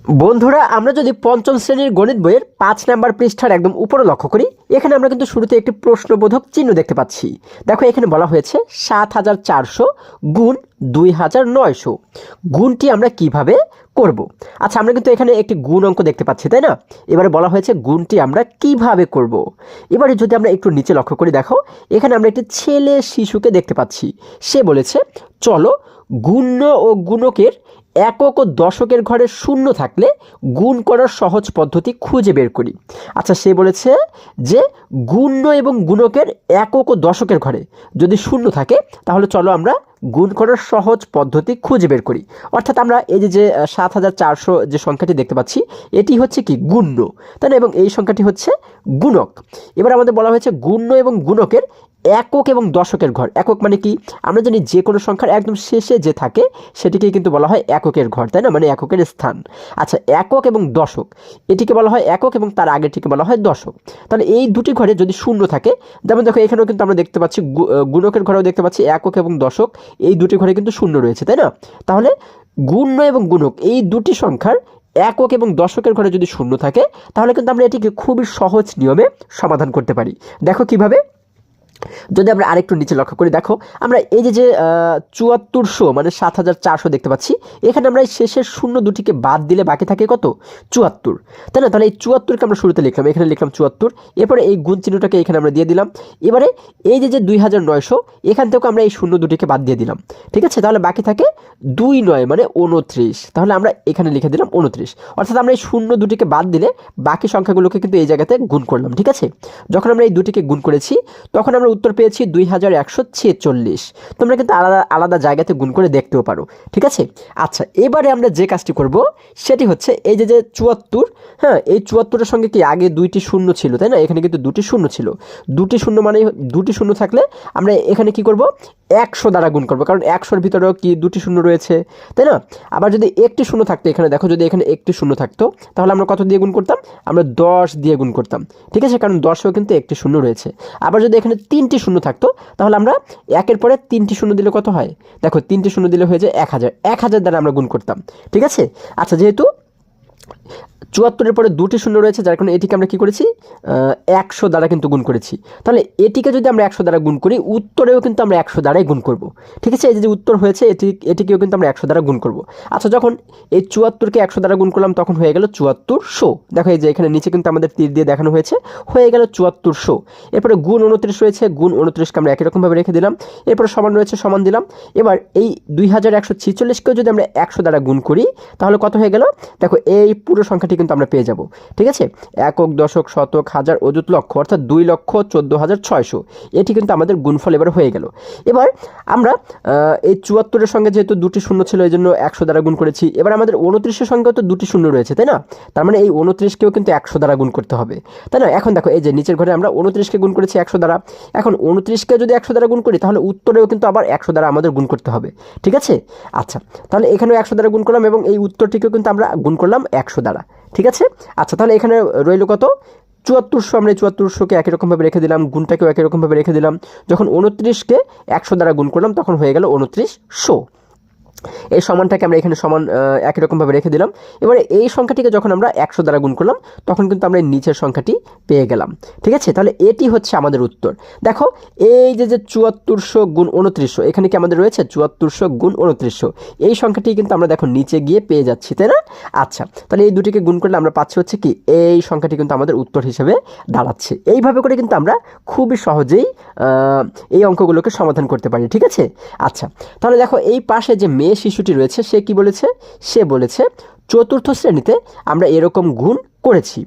বন্ধুরা, আমরা যদি পঞ্চম শ্রেণীর গণিত বইয়ের ৫ নাম্বার পৃষ্ঠার একদম উপরে লক্ষ্য করি, এখানে আমরা কিন্তু শুরুতে একটি প্রশ্নবোধক চিহ্ন দেখতে পাচ্ছি। দেখো, এখানে বলা হয়েছে ৭,৪০০ গুণ ২,৯০০ গুণটি আমরা কিভাবে করব। আচ্ছা, আমরা কিন্তু এখানে একটি গুণ অঙ্ক দেখতে পাচ্ছি, তাই না? এবারে বলা হয়েছে গুণটি আমরা কিভাবে করব। এবারে যদি আমরা একটু নিচে লক্ষ্য করি, দেখো এখানে আমরা একটি ছেলে শিশুকে দেখতে পাচ্ছি। সে বলেছে, চলো গুণ্য ও গুণকের একক ও দশকের ঘরে শূন্য থাকলে গুণ করার সহজ পদ্ধতি খুঁজে বের করি। আচ্ছা, সে বলেছে যে গুণ্য এবং গুণকের একক ও দশকের ঘরে যদি শূন্য থাকে তাহলে চলো আমরা গুণ করার সহজ পদ্ধতি খুঁজে বের করি। অর্থাৎ আমরা এই যে ৭,৪০০ যে সংখ্যাটি দেখতে পাচ্ছি, এটি হচ্ছে কি গুণ্য, তাই না? এবং এই সংখ্যাটি হচ্ছে গুণক। এবার আমাদের বলা হয়েছে গুণ্য এবং গুণকের একক এবং দশকের ঘর। একক মানে কি? আমরা জানি যে কোনো সংখ্যার একদম শেষে যে থাকে সেটিকে কিন্তু বলা হয় এককের ঘর, তাই না? মানে এককের স্থান। আচ্ছা, একক এবং দশক, এটিকে বলা হয় একক এবং তার আগেরটিকে বলা হয় দশক। তাহলে এই দুটি ঘরে যদি শূন্য থাকে, যেমন দেখো এখানেও কিন্তু আমরা দেখতে পাচ্ছি গুণকের ঘরেও দেখতে পাচ্ছি একক এবং দশক, এই দুটি ঘরে কিন্তু শূন্য রয়েছে, তাই না? তাহলে গুণ্য এবং গুণক এই দুটি সংখ্যার একক এবং দশকের ঘরে যদি শূন্য থাকে তাহলে কিন্তু আমরা এটিকে খুবই সহজ নিয়মে সমাধান করতে পারি। দেখো কিভাবে। যদি আমরা আরেকটু নিচে লক্ষ্য করি, দেখো আমরা এই যে ৭৪০০ মানে ৭,৪০০ দেখতে পাচ্ছি। এখানে আমরা এই শেষের শূন্য দুটিকে বাদ দিলে বাকি থাকে কত? ৭৪, তাই না? তাহলে এই ৭৪কে আমরা শুরুতে লিখলাম, এখানে লিখলাম ৭৪। এরপরে এই গুণ চিহ্নটাকে এখানে আমরা দিয়ে দিলাম। এবারে এই যে ২,৯০০, এখান থেকেও আমরা এই শূন্য দুটিকে বাদ দিয়ে দিলাম। ঠিক আছে, তাহলে বাকি থাকে ২,৯ মানে ২৯। তাহলে আমরা এখানে লিখে দিলাম ২৯। অর্থাৎ আমরা এই শূন্য দুটিকে বাদ দিলে বাকি সংখ্যাগুলোকে কিন্তু এই জায়গাতে গুণ করলাম। ঠিক আছে, যখন আমরা এই দুটিকে গুণ করেছি তখন আমরা উত্তর পেয়েছি ২,১৪৬। তোমরা কিন্তু আলাদা আলাদা জায়গাতে গুণ করে দেখতেও পারো। ঠিক আছে, আচ্ছা এবারে আমরা যে কাজটি করব সেটি হচ্ছে এই যে ৭৪, হ্যাঁ, এই ৭৪-এর সঙ্গে কি আগে দুইটি শূন্য ছিল, তাই না? এখানে কিন্তু দুটি শূন্য ছিল। দুটি শূন্য মানে দুটি শূন্য থাকলে আমরা এখানে কি করব? ১০০ দ্বারা গুণ করব, কারণ ১০০-র ভিতরেও কি দুটি শূন্য রয়েছে, তাই না? আবার যদি একটি শূন্য থাকতো, এখানে দেখো যদি এখানে একটি শূন্য থাকতো তাহলে আমরা কত দিয়ে গুণ করতাম? আমরা ১০ দিয়ে গুণ করতাম। ঠিক আছে, কারণ ১০এও কিন্তু একটি শূন্য রয়েছে। আবার যদি এখানে ৩টি শূন্য থাকতো তাহলে আমরা একের পরে ৩টি শূন্য দিলে কত হয়? দেখো ৩টি শূন্য দিলে হয়ে যায় ১,০০০। ১,০০০ দ্বারা আমরা গুণ করতাম। ঠিক আছে, আচ্ছা যেহেতু ৭৪-এর পরে দুটি শূন্য রয়েছে যার কারণে এটিকে আমরা কী করেছি? ১০০ দ্বারা কিন্তু গুণ করেছি। তাহলে এটিকে যদি আমরা ১০০ দ্বারা গুণ করি, উত্তরেও কিন্তু আমরা ১০০ দ্বারাই গুণ করব। ঠিক আছে, এই যে উত্তর হয়েছে এটিকেও কিন্তু আমরা ১০০ দ্বারা গুণ করব। আচ্ছা, যখন এই ৭৪-কে ১০০ দ্বারা গুণ করলাম তখন হয়ে গেল ৭৪০০। দেখো এই যে এখানে নিচে কিন্তু আমাদের তীর দিয়ে দেখানো হয়েছে, হয়ে গেল ৭৪০০। এরপরে গুণ ২৯ রয়েছে, গুণ ২৯কে আমরা একই রকমভাবে রেখে দিলাম। এরপরে সমান রয়েছে, সমান দিলাম। এবার এই ২,১৪৬কেও যদি আমরা ১০০ দ্বারা গুণ করি তাহলে কত হয়ে গেল? দেখো এই পুরো সংখ্যাটি কিন্তু আমরা পেয়ে যাব। ঠিক আছে, একক, দশক, শতক, হাজার, অযুত, লক্ষ, অর্থাৎ ২,১৪,৬০০। এটি কিন্তু আমাদের গুণফল এবার হয়ে গেল। এবার আমরা এই ৭৪-এর সঙ্গে যেহেতু দুটি শূন্য ছিল এই জন্য ১০০ দ্বারা গুণ করেছি। এবার আমাদের ২৯-এর সঙ্গেও তো দুটি শূন্য রয়েছে, তাই না? তার মানে এই ২৯কেও কিন্তু ১০০ দ্বারা গুণ করতে হবে, তাই না? এখন দেখো এই যে নিচের ঘরে আমরা ২৯কে গুণ করেছি ১০০ দ্বারা। এখন ২৯কে যদি ১০০ দ্বারা গুণ করি তাহলে উত্তরেও কিন্তু আবার ১০০ দ্বারা আমাদের গুণ করতে হবে। ঠিক আছে, আচ্ছা তাহলে এখানেও ১০০ দ্বারা গুণ করলাম এবং এই উত্তরটিকেও কিন্তু আমরা গুণ করলাম ১০০ দ্বারা। ঠিক আছে, আচ্ছা তাহলে এখানে রইল কত? ৭৪০০। আমরা এই ৭৪০০কে একই রকমভাবে রেখে দিলাম, গুণটাকেও একই রকমভাবে রেখে দিলাম। যখন ২৯কে ১০০ দ্বারা গুণ করলাম তখন হয়ে গেল ২৯০০। এই সমানটাকে আমরা এখানে সমান একই রকমভাবে রেখে দিলাম। এবারে এই সংখ্যাটিকে যখন আমরা ১০০ দ্বারা গুণ করলাম তখন কিন্তু আমরা নিচের সংখ্যাটি পেয়ে গেলাম। ঠিক আছে, তাহলে এটি হচ্ছে আমাদের উত্তর। দেখো এই যে ৭৪০০ গুণ ২৯০০, এখানে কি আমাদের রয়েছে ৭৪০০ গুণ ২৯০০, এই সংখ্যাটি কিন্তু আমরা দেখো নিচে গিয়ে পেয়ে যাচ্ছি, তাই না? আচ্ছা, তাহলে এই দুটিকে গুণ করলে আমরা পাচ্ছি হচ্ছে কি এই সংখ্যাটি কিন্তু আমাদের উত্তর হিসেবে দাঁড়াচ্ছে। এইভাবে করে কিন্তু আমরা খুবই সহজেই এই অঙ্কগুলোকে সমাধান করতে পারি। ঠিক আছে, আচ্ছা তাহলে দেখো এই পাশে যে মেয়ে শিশুটি রয়েছে সে কি বলেছে? সে বলেছে চতুর্থ শ্রেণীতে আমরা এরকম গুণ করেছি।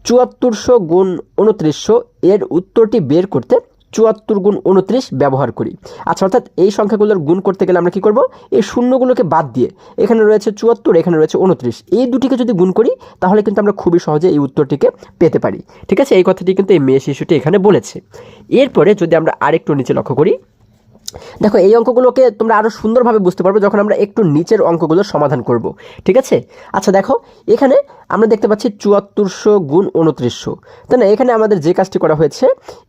৭৪০০ গুণ ২৯০০ এর উত্তরটি বের করতে ৭৪ গুণ ২৯ ব্যবহার করি। আচ্ছা, অর্থাৎ এই সংখ্যাগুলোর গুণ করতে গেলে আমরা কি করব? এই শূন্যগুলোকে বাদ দিয়ে এখানে রয়েছে ৭৪, এখানে রয়েছে ২৯, এই দুটিকে যদি গুণ করি তাহলে কিন্তু আমরা খুবই সহজে এই উত্তরটিকে পেতে পারি। ঠিক আছে, এই কথাটি কিন্তু এই মেয়ে শিশুটি এখানে বলেছে। এরপরে যদি আমরা আরেকটু নিচে লক্ষ্য করি, দেখো এই অঙ্কগুলোকে তোমরা আরও সুন্দরভাবে বুঝতে পারবে যখন আমরা একটু নিচের অঙ্কগুলোর সমাধান করব। ঠিক আছে, আচ্ছা দেখো এখানে আমরা দেখতে পাচ্ছি ৭৪০০ গুণ ২৯০০, তাই না? এখানে আমাদের যে কাজটি করা হয়েছে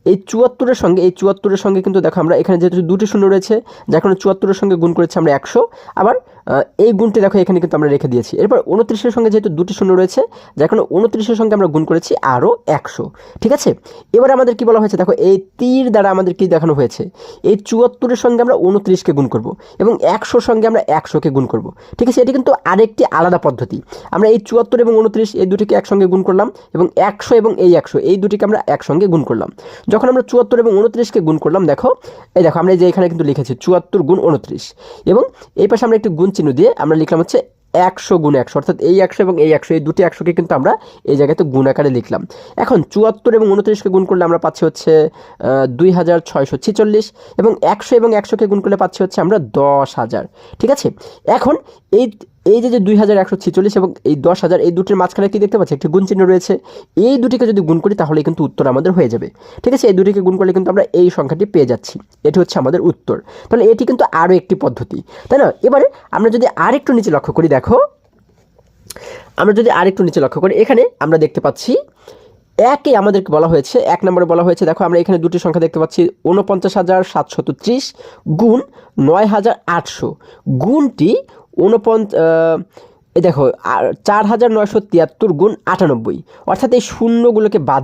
এই ৭৪-এর সঙ্গে কিন্তু দেখো আমরা এখানে যেহেতু দুটি শূন্য রয়েছে যার কারণে ৭৪-এর সঙ্গে গুণ করেছি আমরা ১০০, আবার এই গুণটি দেখো এখানে কিন্তু আমরা রেখে দিয়েছি। এরপর 29-এর সঙ্গে যেহেতু দুটি শূন্য রয়েছে, যার কারণে 29-এর সঙ্গে আমরা গুণ করেছি আরও 100। ঠিক আছে, এবার আমাদের কি বলা হয়েছে দেখো, এই তীর দ্বারা আমাদের কি দেখানো হয়েছে, এই 74-এর সঙ্গে আমরা 29-কে গুণ করব এবং 100-র সঙ্গে আমরা 100-কে গুণ করব। ঠিক আছে, এটি কিন্তু আরেকটি আলাদা পদ্ধতি। আমরা এই 74 এবং 29 এই দুটিকে একসঙ্গে গুণ করলাম এবং 100 এবং এই 100 এই দুটিকে আমরা একসঙ্গে গুণ করলাম। যখন আমরা 74 এবং 29-কে গুণ করলাম, দেখো এই দেখো আমরা এই যে এখানে কিন্তু লিখেছি 74 গুণ 29 এবং এই পাশে আমরা একটি গুণ চিহ্ন দিয়ে আমরা লিখলাম হচ্ছে 100 গুণ 100, অর্থাৎ এই 100 এবং এই 100 এই দুটি 100কে কিন্তু আমরা এই জায়গাতে গুণ আকারে লিখলাম। এখন 74 এবং 29-কে গুণ করলে আমরা পাচ্ছি হচ্ছে 2646 এবং 100 এবং 100-কে গুণ করলে পাচ্ছি হচ্ছে আমরা 10,000। ঠিক আছে, এখন এই এই যে 2146 এবং এই 10,000 এই দুটির মাঝখানে কি দেখতে পাচ্ছি, একটি গুণ চিহ্ন রয়েছে। এই দুটিকে যদি গুণ করি তাহলে কিন্তু উত্তর আমাদের হয়ে যাবে। ঠিক আছে, এই দুটিকে গুণ করলে কিন্তু আমরা এই সংখ্যাটি পেয়ে যাচ্ছি, এটি হচ্ছে আমাদের উত্তর। তাহলে এটি কিন্তু আরও একটি পদ্ধতি, তাই না? এবারে আমরা যদি আরেকটু নিচে লক্ষ্য করি, দেখো আমরা যদি আরেকটু নিচে লক্ষ্য করি, এখানে আমরা দেখতে পাচ্ছি একে আমাদেরকে বলা হয়েছে, 1 নম্বরে বলা হয়েছে, দেখো আমরা এখানে দুটি সংখ্যা দেখতে পাচ্ছি 49,730 গুণ 9,800। গুণটি এই দেখো 4,973 গুণ 98, অর্থাৎ এই শূন্যগুলোকে বাদ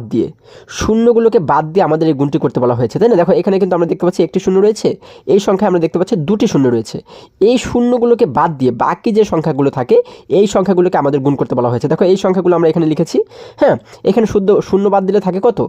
দিয়ে আমাদের এই গুণটি করতে বলা হয়েছে, তাই না? দেখো এখানে কিন্তু আমরা দেখতে পাচ্ছি একটি শূন্য রয়েছে, এই সংখ্যায় আমরা দেখতে পাচ্ছি দুটি শূন্য রয়েছে। এই শূন্যগুলোকে বাদ দিয়ে বাকি যে সংখ্যাগুলো থাকে এই সংখ্যাগুলোকে আমাদের গুণ করতে বলা হয়েছে। দেখো এই সংখ্যাগুলো আমরা এখানে লিখেছি। হ্যাঁ, এখানে শুদ্ধ শূন্য বাদ দিলে থাকে কত,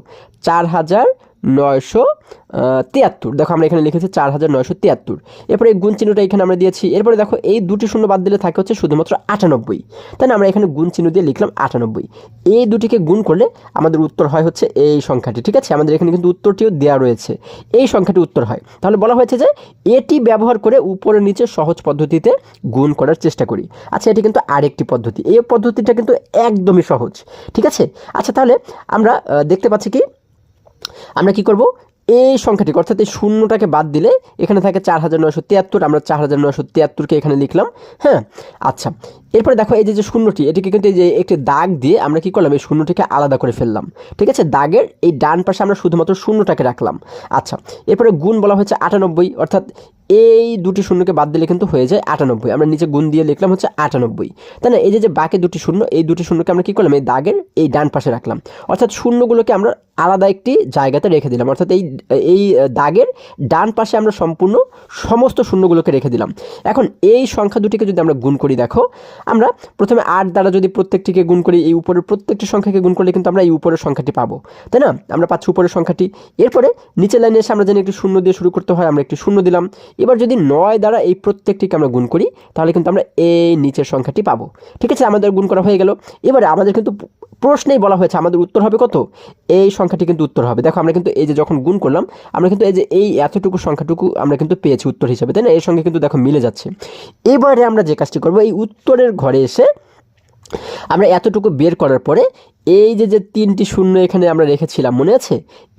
4,973। দেখো আমরা এখানে লিখেছি 4,973। এরপরে এই গুণ চিহ্নটা এখানে আমরা দিয়েছি। এরপরে দেখো এই দুটি শূন্য বাদ দিলে থাকে হচ্ছে শুধুমাত্র 98, তাই না? আমরা এখানে গুণ চিহ্ন দিয়ে লিখলাম 98। এই দুটিকে গুণ করলে আমাদের উত্তর হয় হচ্ছে এই সংখ্যাটি। ঠিক আছে, আমাদের এখানে কিন্তু উত্তরটিও দেওয়া রয়েছে, এই সংখ্যাটি উত্তর হয়। তাহলে বলা হয়েছে যে এটি ব্যবহার করে উপরে নিচে সহজ পদ্ধতিতে গুণ করার চেষ্টা করি। আচ্ছা, এটি কিন্তু আরেকটি পদ্ধতি, এই পদ্ধতিটা কিন্তু একদমই সহজ। ঠিক আছে, আচ্ছা তাহলে আমরা দেখতে পাচ্ছি কি, আমরা কি করব, এই সংখ্যাটিকে অর্থাৎ এই শূন্যটাকে বাদ দিলে এখানে থাকে 4,973, আমরা 4,973-কে এখানে লিখলাম। হ্যাঁ, আচ্ছা এরপরে দেখো এই যে শূন্যটি, এটিকে কিন্তু এই যে একটি দাগ দিয়ে আমরা কি করলাম, এই শূন্যটিকে আলাদা করে ফেললাম। ঠিক আছে, দাগের এই ডান পাশে আমরা শুধুমাত্র শূন্যটাকে রাখলাম। আচ্ছা, এরপরে গুণ বলা হয়েছে 98, অর্থাৎ এই দুটি শূন্যকে বাদ দিলে কিন্তু হয়ে যায় 98, আমরা নিচে গুণ দিয়ে লিখলাম হচ্ছে 98, তাই না? এই যে বাকি দুটি শূন্য, এই দুটি শূন্যকে আমরা কি করলাম, এই দাগের এই ডান পাশে রাখলাম, অর্থাৎ শূন্যগুলোকে আমরা আলাদা একটি জায়গাতে রেখে দিলাম, অর্থাৎ এই দাগের ডান পাশে আমরা সমস্ত শূন্যগুলোকে রেখে দিলাম। এখন এই সংখ্যা দুটিকে যদি আমরা গুণ করি, দেখো আমরা প্রথমে 8 দ্বারা যদি প্রত্যেকটিকে গুণ করি, এই উপরের প্রত্যেকটি সংখ্যাকে গুণ করলে কিন্তু আমরা এই উপরের সংখ্যাটি পাবো, তাই না? আমরা পাচ্ছি উপরের সংখ্যাটি। এরপরে নিচের লাইনে এসে আমরা জানি একটি শূন্য দিয়ে শুরু করতে হয়, আমরা একটি শূন্য দিলাম। এবার যদি 9 দ্বারা এই প্রত্যেকটিকে আমরা গুণ করি তাহলে কিন্তু আমরা এই নিচের সংখ্যাটি পাবো। ঠিক আছে, আমাদের গুণ করা হয়ে গেল। এবারে আমাদের কিন্তু প্রশ্নেই বলা হয়েছে আমাদের উত্তর হবে কত, এই সংখ্যাটি কিন্তু উত্তর হবে। দেখো আমরা কিন্তু এই যে যখন গুণ করলাম, আমরা কিন্তু এই যে এই এতটুকু সংখ্যাটুকু আমরা কিন্তু পেয়েছি উত্তর হিসাবে, তাই না? এর সঙ্গে কিন্তু দেখো মিলে যাচ্ছে। এবারে আমরা যে কাজটি করব, এই উত্তরের ঘরে এসে আমরা এতটুকু বের করার পরে এই যে তিনটি শূন্য এখানে আমরা রেখেছিলাম, মনে আছে?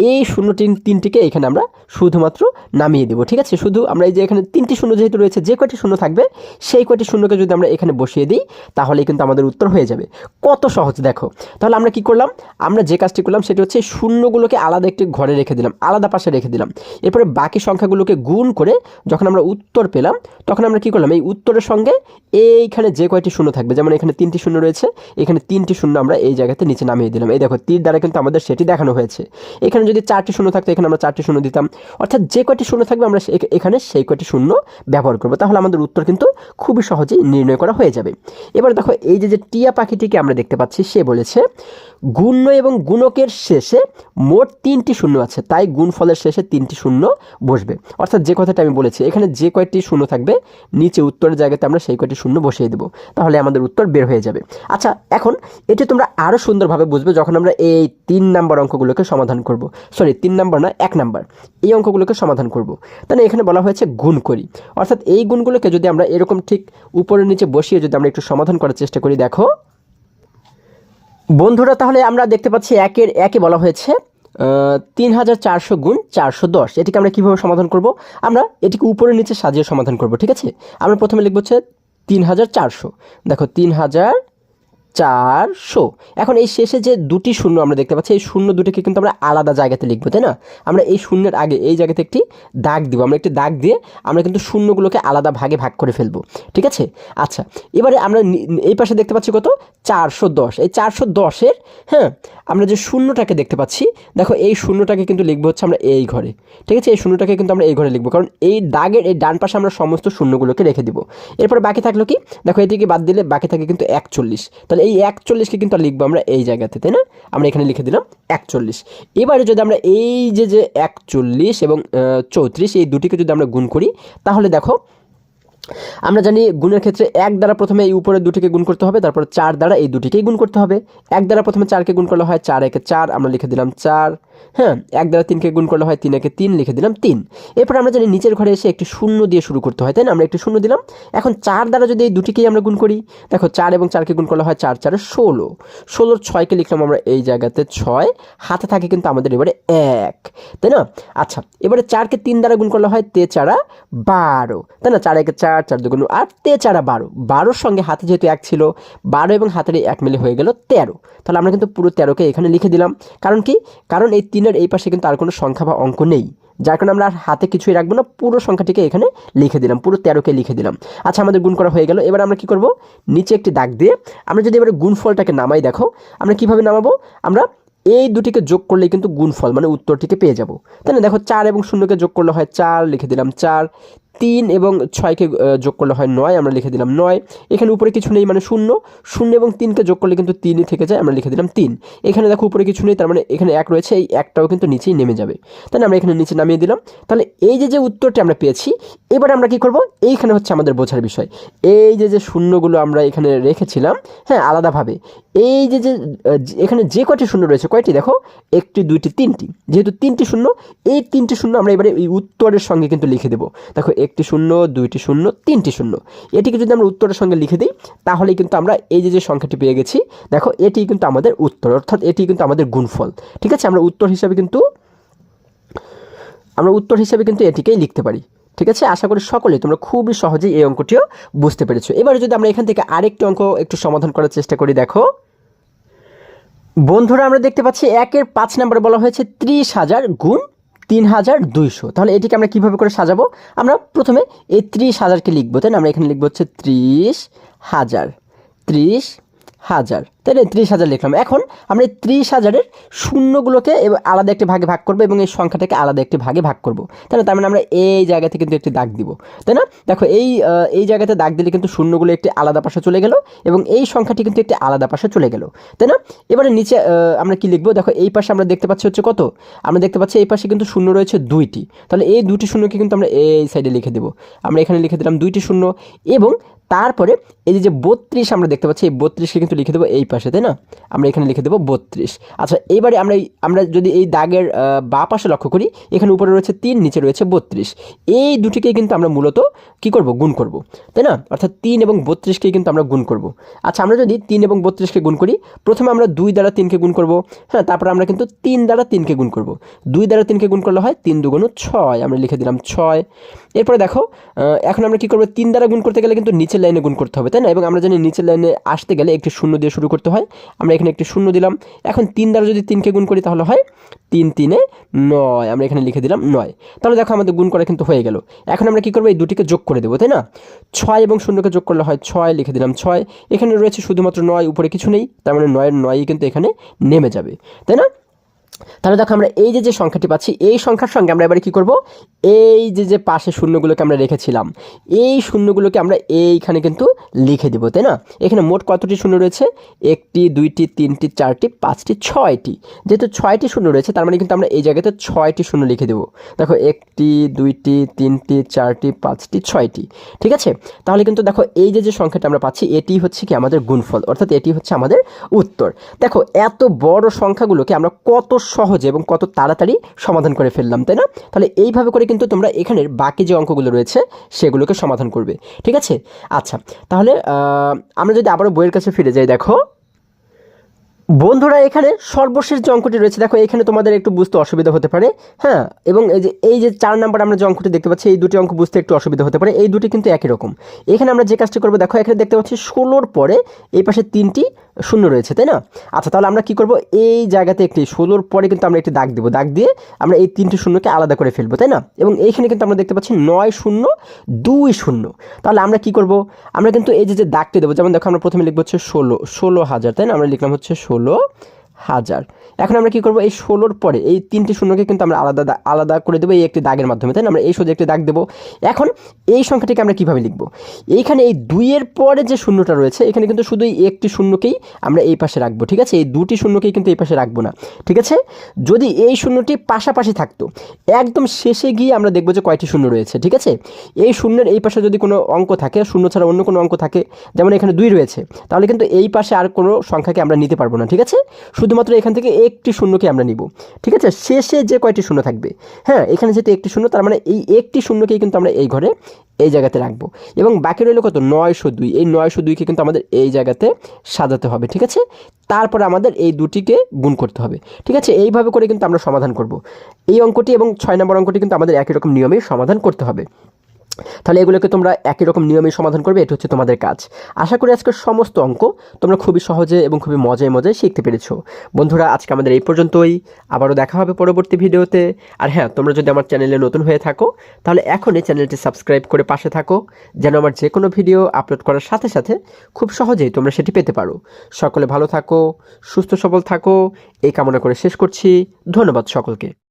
এই শূন্য তিনটিকে এখানে আমরা শুধুমাত্র নামিয়ে দেবো। ঠিক আছে, শুধু আমরা এই যে এখানে তিনটি শূন্য যেহেতু রয়েছে, যে কয়টি শূন্য থাকবে সেই কয়টি শূন্যকে যদি আমরা এখানে বসিয়ে দিই তাহলে কিন্তু আমাদের উত্তর হয়ে যাবে। কত সহজ দেখো। তাহলে আমরা কি করলাম, আমরা যে কাজটি করলাম সেটা হচ্ছে শূন্যগুলোকে আলাদা একটি ঘরে রেখে দিলাম, আলাদা পাশে রেখে দিলাম। এরপরে বাকি সংখ্যাগুলোকে গুণ করে যখন আমরা উত্তর পেলাম তখন আমরা কি করলাম, এই উত্তরের সঙ্গে এইখানে যে কয়টি শূন্য থাকবে, যেমন এখানে তিনটি শূন্য রয়েছে, এখানে তিনটি শূন্য আমরা এই জায়গাতে নিচে নামিয়ে দিলাম। এই দেখো তীর দ্বারা কিন্তু আমাদের সেটি দেখানো হয়েছে। এখানে যদি 4টি শূন্য থাকতো এখানে আমরা 4টি শূন্য দিতাম, অর্থাৎ যে কয়টি শূন্য থাকবে আমরা এখানে সেই কয়টি শূন্য ব্যবহার করব, তাহলে আমাদের উত্তর কিন্তু খুবই সহজেই নির্ণয় করা হয়ে যাবে। এবার দেখো এই যে টিয়া পাখিটিকে আমরা দেখতে পাচ্ছি, সে বলেছে গুণ্য এবং গুণকের শেষে মোট 3টি শূন্য আছে, তাই গুণফলের শেষে 3টি শূন্য বসবে। অর্থাৎ যে কথাটা আমি বলেছি, এখানে যে কয়টি শূন্য থাকবে নিচে উত্তরের জায়গাতে আমরা সেই কয়টি শূন্য বসিয়ে দেবো, তাহলে আমাদের উত্তর বের হয়ে যাবে। আচ্ছা, এখন এটি তোমরা আরও সুন্দরভাবে বুঝবে যখন আমরা এই 3 নম্বর অঙ্কগুলোকে সমাধান করব। 3 নম্বর না, 1 নম্বর এই অঙ্কগুলোকে সমাধান করব। তাহলে এখানে বলা হয়েছে গুণ করি, অর্থাৎ এই গুণগুলোকে যদি আমরা এরকম ঠিক উপরে নিচে বসিয়ে যদি আমরা একটু সমাধান করার চেষ্টা করি, দেখো বন্ধুরা, তাহলে আমরা দেখতে পাচ্ছি একে বলা হয়েছে 3,400 গুণ 410। এটিকে আমরা কীভাবে সমাধান করব, আমরা এটিকে উপরে নিচে সাজিয়ে সমাধান করব। ঠিক আছে, আমরা প্রথমে লিখব হচ্ছে 3,400। দেখো 3,400 400। এখন এই শেষে যে দুটি শূন্য আমরা দেখতে পাচ্ছি, এই শূন্য দুটিকে কিন্তু আমরা আলাদা জায়গাতে লিখবো, তাই না? আমরা এই শূন্যের আগে এই জায়গাতে একটি দাগ দিব, আমরা একটি দাগ দিয়ে আমরা কিন্তু শূন্যগুলোকে আলাদা ভাগে ভাগ করে ফেলবো, ঠিক আছে? আচ্ছা, এবারে আমরা এই পাশে দেখতে পাচ্ছি কত, 410। এই 410-এর, হ্যাঁ, আমরা যে শূন্যটাকে দেখতে পাচ্ছি, দেখো এই শূন্যটাকে কিন্তু লিখবো হচ্ছে আমরা এই ঘরে, ঠিক আছে? এই শূন্যটাকে কিন্তু আমরা এই ঘরে লিখবো, কারণ এই দাগের এই ডান পাশে আমরা সমস্ত শূন্যগুলোকে রেখে দিব। এরপরে বাকি থাকলো কি, দেখো এটিকে বাদ দিলে বাকি থাকে কিন্তু 41। তাহলে এই 41কে কিন্তু লিখবো আমরা এই জায়গাতে, তাই না? আমরা এখানে লিখে দিলাম 41। এবারে যদি আমরা এই যে 41 এবং 34 এই দুটিকে যদি আমরা গুণ করি, তাহলে দেখো আমরা জানি গুণের ক্ষেত্রে 1 দ্বারা প্রথমে এই উপরের দুটিকে গুণ করতে হবে, তারপর 4 দ্বারা এই দুটিকেই গুণ করতে হবে। 1 দ্বারা প্রথমে 4কে গুণ করলে হয় 4 একে 4, আমরা লিখে দিলাম 4। হ্যাঁ, 1 দ্বারা 3কে গুণ করলে হয় 3 একে 3, লিখে দিলাম 3। এরপর আমরা জানি নিচের ঘরে এসে একটি শূন্য দিয়ে শুরু করতে হয়, তাই না? আমরা একটি শূন্য দিলাম। এখন 4 দ্বারা যদি এই দুটিকেই আমরা গুণ করি, দেখো 4 এবং 4কে গুণ করলে হয় 4 4 16। 16-র 6কে লিখলাম আমরা এই জায়গাতে 6, হাতে থাকে কিন্তু আমাদের এবারে 1, তাই না? আচ্ছা, এবারে 4কে 3 দ্বারা গুণ করলে হয় 3 4 12, তাই না? 4 একে 4, 4 2 8, 3 4 12। 12-র সঙ্গে হাতে যেহেতু 1 ছিল, 12 এবং হাতের 1 মিলে হয়ে গেল 13। তাহলে আমরা কিন্তু পুরো 13কে এখানে লিখে দিলাম। কারণ কি, কারণ এই 3-এর এই পাশে কিন্তু আর কোনো সংখ্যা বা অঙ্ক নেই, যার কারণে আমরা হাতে কিছুই রাখবো না, পুরো সংখ্যাটিকে এখানে লিখে দিলাম, পুরো 13কে লিখে দিলাম। আচ্ছা, আমাদের গুণ করা হয়ে গেল। এবার আমরা কি করব, নিচে একটি দাগ দিয়ে আমরা যদি এবারে গুণফলটাকে নামাই, দেখো আমরা কিভাবে নামাবো, আমরা এই দুটিকে যোগ করলেই কিন্তু গুণফল মানে উত্তরটিকে পেয়ে যাব, তাই না? দেখো 4 এবং 0কে যোগ করলে হয় 4, লিখে দিলাম 4। 3 এবং 6কে যোগ করলে হয় 9, আমরা লিখে দিলাম 9। এখানে উপরে কিছু নেই মানে 0, 0 এবং 3কে যোগ করলে কিন্তু 3ই থেকে যায়, আমরা লিখে দিলাম 3। এখানে দেখো উপরে কিছু নেই, তার মানে এখানে 1 রয়েছে, এই 1টাও কিন্তু নিচেই নেমে যাবে, তাই না? আমরা এখানে নিচে নামিয়ে দিলাম। তাহলে এই যে উত্তরটি আমরা পেয়েছি, এবার আমরা কি করব, এইখানে হচ্ছে আমাদের বোঝার বিষয়, এই যে শূন্যগুলো আমরা এখানে রেখেছিলাম, হ্যাঁ, আলাদাভাবে এই যে এখানে যে কয়টি শূন্য রয়েছে, কয়টি দেখো, 1টি 2টি 3টি, যেহেতু 3টি শূন্য, এই 3টি শূন্য আমরা এবারে এই উত্তরের সঙ্গে কিন্তু লিখে দেবো। দেখো 1টি শূন্য, 2টি শূন্য, 3টি শূন্য, এটিকে যদি আমরা উত্তরের সঙ্গে লিখে দিই, তাহলেই কিন্তু আমরা এই যে সংখ্যাটি পেয়ে গেছি, দেখো এটি কিন্তু আমাদের উত্তর, অর্থাৎ এটি কিন্তু আমাদের গুণফল, ঠিক আছে? আমরা উত্তর হিসাবে কিন্তু এটিকেই লিখতে পারি, ঠিক আছে? আশা করি সকলেই তোমরা খুবই সহজেই এই অঙ্কটিও বুঝতে পেরেছো। এবারে যদি আমরা এখান থেকে আরেকটি অঙ্ক একটু সমাধান করার চেষ্টা করি, দেখো বন্ধুরা আমরা দেখতে পাচ্ছি 1-এর 5 নম্বরে বলা হয়েছে 30,000 গুণ 3,200। তাহলে এটিকে আমরা কিভাবে করে সাজাবো, আমরা প্রথমে এই 30,000কে লিখবো, তাই না? আমরা এখানে লিখবো হচ্ছে 30,000, তাই না? 30,000 লিখলাম। এখন আমরা এই 30,000-এর শূন্যগুলোকে আলাদা একটি ভাগে ভাগ করবো এবং এই সংখ্যাটাকে আলাদা একটি ভাগে ভাগ করবো, তাই না? তার মানে আমরা এই জায়গাতে কিন্তু একটি দাগ দিব, তাই না? দেখো এই জায়গাতে দাগ দিলে কিন্তু শূন্যগুলো একটি আলাদা পাশে চলে গেল এবং এই সংখ্যাটি কিন্তু একটি আলাদা পাশে চলে গেল, তাই না? এবারে নিচে আমরা কি লিখবো, দেখো এই পাশে আমরা দেখতে পাচ্ছি হচ্ছে কত, আমরা দেখতে পাচ্ছি এই পাশে কিন্তু শূন্য রয়েছে 2টি, তাহলে এই 2টি শূন্যকে কিন্তু আমরা এই সাইডে লিখে দেবো। আমরা এখানে লিখে দিলাম 2টি শূন্য, এবং তারপরে এই যে 32 আমরা দেখতে পাচ্ছি, এই 32কে কিন্তু লিখে দেবো এই পাশে, তাই না? আমরা এখানে লিখে দেবো 32। আচ্ছা, এবারে আমরা যদি এই দাগের বাঁ পাশে লক্ষ্য করি, এখানে উপরে রয়েছে 3, নিচে রয়েছে 32, এই দুটিকে কিন্তু আমরা মূলত কি করব, গুণ করব, তাই না? অর্থাৎ 3 এবং 32কে কিন্তু আমরা গুণ করব। আচ্ছা, আমরা যদি 3 এবং 32কে গুণ করি, প্রথমে আমরা 2 দ্বারা 3কে গুণ করব, হ্যাঁ, তারপর আমরা কিন্তু 3 দ্বারা 3কে গুণ করব। 2 দ্বারা 3কে গুণ করলে হয় 3 2 6, আমরা লিখে দিলাম 6। এরপরে দেখো এখন আমরা কি করব, 3 দ্বারা গুণ করতে গেলে কিন্তু নিচের লাইনে গুণ করতে হবে, তাই না? এবং আমরা জানি নিচের লাইনে আসতে গেলে একটি শূন্য দিয়ে শুরু করতে হয়, আমরা এখানে একটি শূন্য দিলাম। এখন 3 দ্বারা যদি 3কে গুণ করি, তাহলে হয় 3 3 9, আমরা এখানে লিখে দিলাম 9। তাহলে দেখো আমাদের গুণ করা কিন্তু হয়ে গেল। এখন আমরা কি করব, এই দুটিকে যোগ করে দেবো, তাই না? 6 এবং 0কে যোগ করলে হয় 6, লিখে দিলাম 6। এখানে রয়েছে শুধুমাত্র 9, উপরে কিছু নেই, তার মানে 9-এর 9ই কিন্তু এখানে নেমে যাবে, তাই না? তাহলে দেখো আমরা এই যে সংখ্যাটি পাচ্ছি, এই সংখ্যার সঙ্গে আমরা এবারে কি করব, এই যে পাশে শূন্যগুলোকে আমরা রেখেছিলাম, এই শূন্যগুলোকে আমরা এইখানে কিন্তু লিখে দেবো, তাই না? এখানে মোট কতটি শূন্য রয়েছে, 1টি 2টি 3টি 4টি 5টি 6টি, যেহেতু 6টি শূন্য রয়েছে, তার মানে কিন্তু আমরা এই জায়গাতে 6টি শূন্য লিখে দেবো। দেখো 1টি 2টি 3টি 4টি 5টি 6টি, ঠিক আছে? তাহলে কিন্তু দেখো এই যে সংখ্যাটা আমরা পাচ্ছি, এটি হচ্ছে কি আমাদের গুণফল, অর্থাৎ এটি হচ্ছে আমাদের উত্তর। দেখো এত বড় সংখ্যাগুলোকে আমরা কত সহজে এবং কত তাড়াতাড়ি সমাধান করে ফেললাম, তাই না? তাহলে এইভাবে করে কিন্তু তোমরা এখানের বাকি যে অঙ্কগুলো রয়েছে সেগুলোকে সমাধান করবে, ঠিক আছে? আচ্ছা, তাহলে আমরা যদি আবারও বইয়ের কাছে ফিরে যাই, দেখো বন্ধুরা এখানে সর্বশেষ যে অঙ্কটি রয়েছে, দেখো এখানে তোমাদের একটু বুঝতে অসুবিধা হতে পারে, হ্যাঁ, এবং এই যে 4 নাম্বার আমরা যে অঙ্কটি দেখতে পাচ্ছি, এই দুটি অঙ্ক বুঝতে একটু অসুবিধা হতে পারে, এই দুটি কিন্তু একই রকম। এখানে আমরা যে কাজটি করবো, দেখো এখানে দেখতে পাচ্ছি 16-র পরে এই পাশে 3টি শূন্য রয়েছে, তাই না? আচ্ছা, তাহলে আমরা কি করব, এই জায়গাতে একটি 16-র পরে কিন্তু আমরা একটি দাগ দেব, দাগ দিয়ে আমরা এই 3টি শূন্যকে আলাদা করে ফেলবো, তাই না? এবং এইখানে কিন্তু আমরা দেখতে পাচ্ছি 9,0,2,0। তাহলে আমরা কি করব, আমরা কিন্তু এই যে দাগটি দেবো, যেমন দেখো আমরা প্রথমে লিখবো হচ্ছে 16,000, তাই না? আমরা লিখলাম হচ্ছে 16,000। এখন আমরা কি করব, এই 16-র পরে এই 3টি শূন্যকে কিন্তু আমরা আলাদা করে দেবো এই একটি দাগের মাধ্যমে, তাই না? আমরা এই সোজা একটি দাগ দেবো। এখন এই সংখ্যাটিকে আমরা কিভাবে লিখব, এইখানে এই 2-এর পরে যে শূন্যটা রয়েছে এখানে কিন্তু শুধু এই একটি শূন্যকেই আমরা এই পাশে রাখবো, ঠিক আছে? এই দুটি শূন্যকেই কিন্তু এই পাশে রাখবো না, ঠিক আছে? যদি এই শূন্যটি পাশাপাশি থাকতো, একদম শেষে গিয়ে আমরা দেখবো যে কয়টি শূন্য রয়েছে, ঠিক আছে? এই শূন্যের এই পাশে যদি কোনো অঙ্ক থাকে, শূন্য ছাড়া অন্য কোনো অঙ্ক থাকে, যেমন এখানে 2 রয়েছে, তাহলে কিন্তু এই পাশে আর কোনো সংখ্যাকে আমরা নিতে পারবো না, ঠিক আছে? শুধুমাত্র এখান থেকে একটি শূন্যকে আমরা নিব, ঠিক আছে? শেষে যে কয়টি শূন্য থাকবে, হ্যাঁ, এখানে যেহেতু একটি শূন্য, তার মানে এই একটি শূন্যকেই কিন্তু আমরা এই ঘরে এই জায়গাতে রাখবো। এবং বাকি রইল কত, 902। এই 902কে কিন্তু আমাদের এই জায়গাতে সাজাতে হবে, ঠিক আছে? তারপরে আমাদের এই দুটিকে গুণ করতে হবে, ঠিক আছে? এইভাবে করে কিন্তু আমরা সমাধান করব এই অঙ্কটি, এবং 6 নম্বর অঙ্কটি কিন্তু আমাদের একই রকম নিয়মেই সমাধান করতে হবে। তাহলে এগুলোকে তোমরা একই রকম নিয়মেই সমাধান করবে, এটা হচ্ছে তোমাদের কাজ। আশা করি আজকের সমস্ত অঙ্ক তোমরা খুবই সহজে এবং খুবই মজায় মজায় শিখতে পেরেছো। বন্ধুরা, আজকে আমাদের এই পর্যন্তই, আবারও দেখা হবে পরবর্তী ভিডিওতে। আর হ্যাঁ, তোমরা যদি আমার চ্যানেলে নতুন হয়ে থাকো তাহলে এখনই চ্যানেলটি সাবস্ক্রাইব করে পাশে থাকো, যেন আমার যে কোনো ভিডিও আপলোড করার সাথে সাথে খুব সহজেই তোমরা সেটি পেতে পারো। সকলে ভালো থাকো, সুস্থ সবল থাকো, এই কামনা করে শেষ করছি। ধন্যবাদ সকলকে।